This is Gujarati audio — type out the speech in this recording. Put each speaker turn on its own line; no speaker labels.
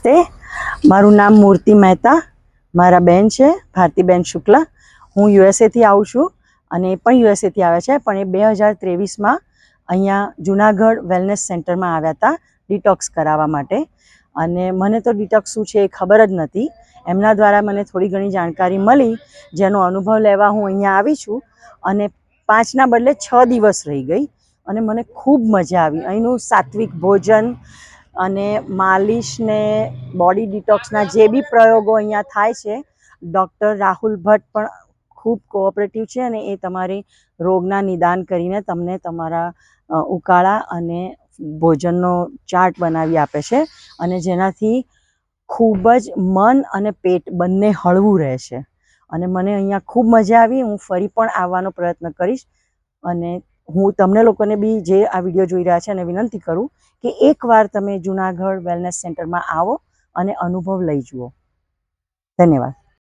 નમસ્તે, મારું નામ મૂર્તિ મહેતા, મારા બેન છે ભારતીબેન શુક્લા. હું યુએસએથી આવું છું અને એ પણ યુએસએથી આવ્યા છે, પણ એ 2023માં અહીંયા જુનાગઢ વેલનેસ સેન્ટરમાં આવ્યા હતા ડિટોક્સ કરાવવા માટે. અને મને તો ડિટોક્સ શું છે એ ખબર જ નથી. એમના દ્વારા મને થોડી ઘણી જાણકારી મળી, જેનો અનુભવ લેવા હું અહીંયા આવી છું. અને 5ના બદલે 6 દિવસ રહી ગઈ અને મને ખૂબ મજા આવી. અહીંનું સાત્વિક ભોજન અને માલિશ ને બોડી ડિટોક્સના જે બી પ્રયોગો અહીંયા થાય છે, ડૉક્ટર રાહુલ ભટ્ટ પણ ખૂબ કોઓપરેટિવ છે અને એ તમારી રોગના નિદાન કરીને તમને તમારા ઉકાળા અને ભોજનનો ચાર્ટ બનાવી આપે છે, અને જેનાથી ખૂબ જ મન અને પેટ બંને હળવું રહે છે. અને મને અહીંયા ખૂબ મજા આવી. હું ફરી પણ આવવાનો પ્રયત્ન કરીશ. અને હું તમને લોકોને બી જે આ વિડીયો જોઈ રહ્યા છે એને વિનંતી કરું કે એકવાર તમે જુનાગઢ વેલનેસ સેન્ટરમાં આવો અને અનુભવ લઈ જુઓ. ધન્યવાદ.